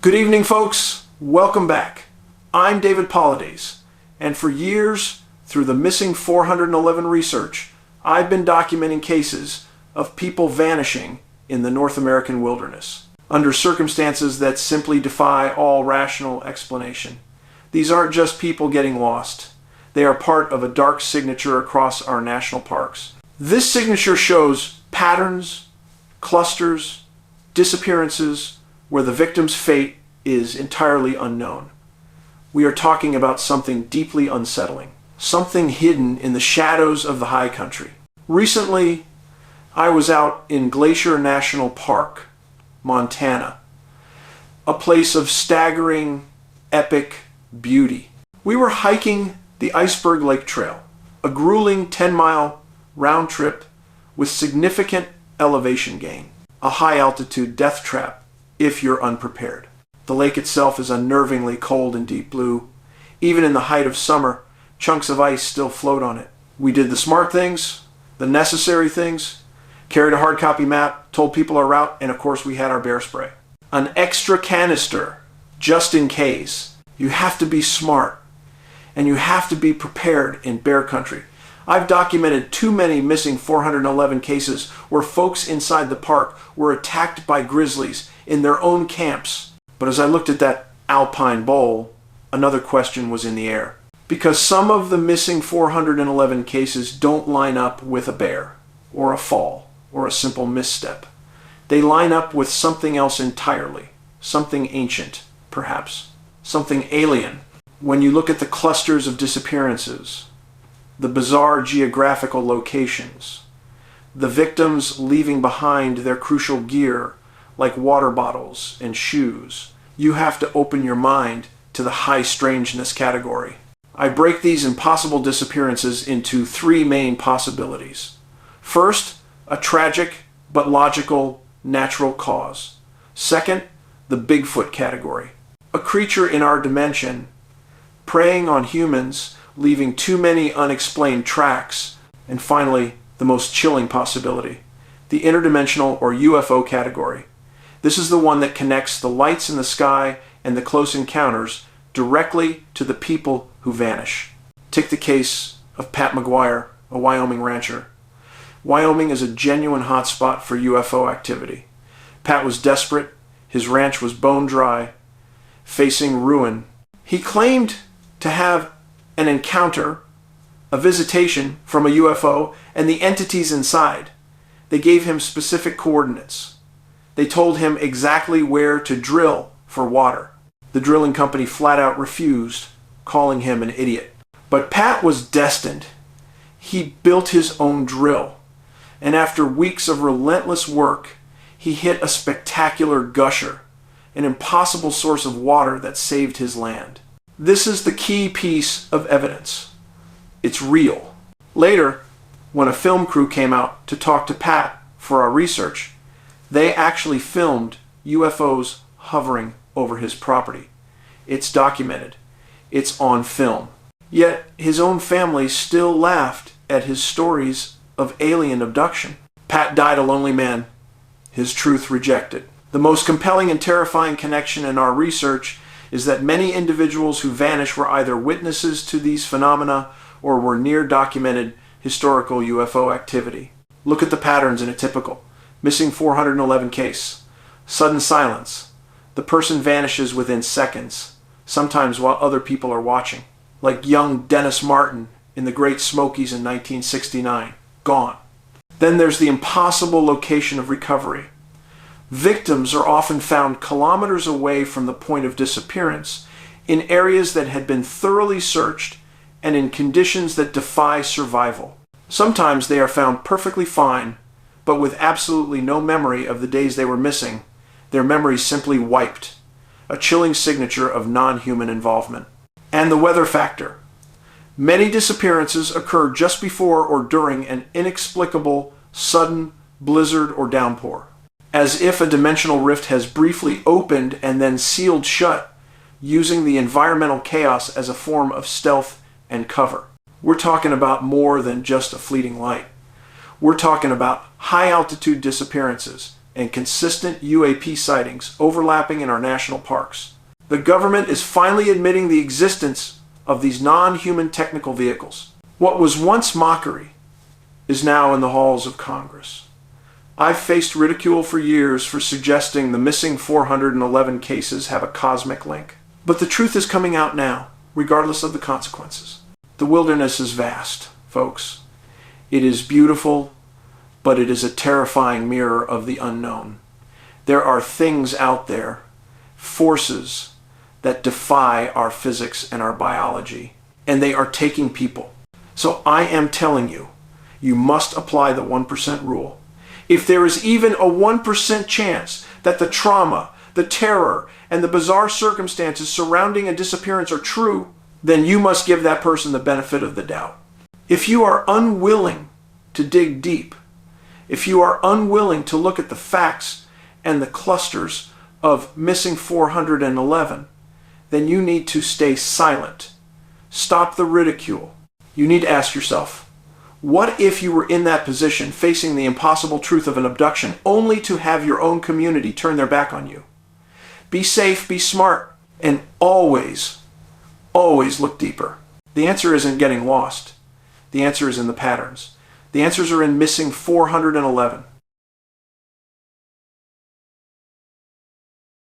Good evening, folks. Welcome back. I'm David Paulides, and for years, through the Missing 411 research, I've been documenting cases of people vanishing in the North American wilderness, under circumstances that simply defy all rational explanation. These aren't just people getting lost. They are part of a dark signature across our national parks. This signature shows patterns, clusters, disappearances, where the victim's fate is entirely unknown. We are talking about something deeply unsettling, something hidden in the shadows of the high country. Recently, I was out in Glacier National Park, Montana, a place of staggering, epic beauty. We were hiking the Iceberg Lake Trail, a grueling 10-mile round trip with significant elevation gain, a high-altitude death trap if you're unprepared. The lake itself is unnervingly cold and deep blue. Even in the height of summer, chunks of ice still float on it. We did the smart things, the necessary things, carried a hard copy map, told people our route, and of course we had our bear spray. An extra canister, just in case. You have to be smart, and you have to be prepared in bear country. I've documented too many missing 411 cases where folks inside the park were attacked by grizzlies in their own camps. But as I looked at that alpine bowl, another question was in the air. Because some of the missing 411 cases don't line up with a bear, or a fall, or a simple misstep. They line up with something else entirely. Something ancient, perhaps. Something alien. When you look at the clusters of disappearances, the bizarre geographical locations, the victims leaving behind their crucial gear, like water bottles and shoes, you have to open your mind to the high strangeness category. I break these impossible disappearances into three main possibilities. First, a tragic but logical natural cause. Second, the Bigfoot category. A creature in our dimension preying on humans, leaving too many unexplained tracks. And finally, the most chilling possibility, the interdimensional or UFO category. This is the one that connects the lights in the sky and the close encounters directly to the people who vanish. Take the case of Pat McGuire, a Wyoming rancher. Wyoming is a genuine hotspot for UFO activity. Pat was desperate. His ranch was bone dry, facing ruin. He claimed to have an encounter, a visitation from a UFO, and the entities inside. They gave him specific coordinates. They told him exactly where to drill for water. The drilling company flat out refused, calling him an idiot. But Pat was destined. He built his own drill, and after weeks of relentless work, he hit a spectacular gusher, an impossible source of water that saved his land. This is the key piece of evidence. It's real. Later, when a film crew came out to talk to Pat for our research, they actually filmed UFOs hovering over his property. It's documented. It's on film. Yet his own family still laughed at his stories of alien abduction. Pat died a lonely man, his truth rejected. The most compelling and terrifying connection in our research is that many individuals who vanish were either witnesses to these phenomena or were near documented historical UFO activity. Look at the patterns in a typical missing 411 case. Sudden silence. The person vanishes within seconds, sometimes while other people are watching. Like young Dennis Martin in the Great Smokies in 1969. Gone. Then there's the impossible location of recovery. Victims are often found kilometers away from the point of disappearance, in areas that had been thoroughly searched and in conditions that defy survival. Sometimes they are found perfectly fine, but with absolutely no memory of the days they were missing, their memories simply wiped. A chilling signature of non-human involvement. And the weather factor. Many disappearances occur just before or during an inexplicable, sudden blizzard or downpour. As if a dimensional rift has briefly opened and then sealed shut, using the environmental chaos as a form of stealth and cover. We're talking about more than just a fleeting light. We're talking about high-altitude disappearances, and consistent UAP sightings overlapping in our national parks. The government is finally admitting the existence of these non-human technical vehicles. What was once mockery is now in the halls of Congress. I've faced ridicule for years for suggesting the missing 411 cases have a cosmic link. But the truth is coming out now, regardless of the consequences. The wilderness is vast, folks. It is beautiful, but it is a terrifying mirror of the unknown. There are things out there, forces, that defy our physics and our biology, and they are taking people. So I am telling you, you must apply the 1% rule. If there is even a 1% chance that the trauma, the terror, and the bizarre circumstances surrounding a disappearance are true, then you must give that person the benefit of the doubt. If you are unwilling to dig deep, if you are unwilling to look at the facts and the clusters of missing 411, then you need to stay silent. Stop the ridicule. You need to ask yourself, what if you were in that position facing the impossible truth of an abduction only to have your own community turn their back on you? Be safe, be smart, and always look deeper. The answer isn't getting lost. The answer is in the patterns. The answers are in missing 411.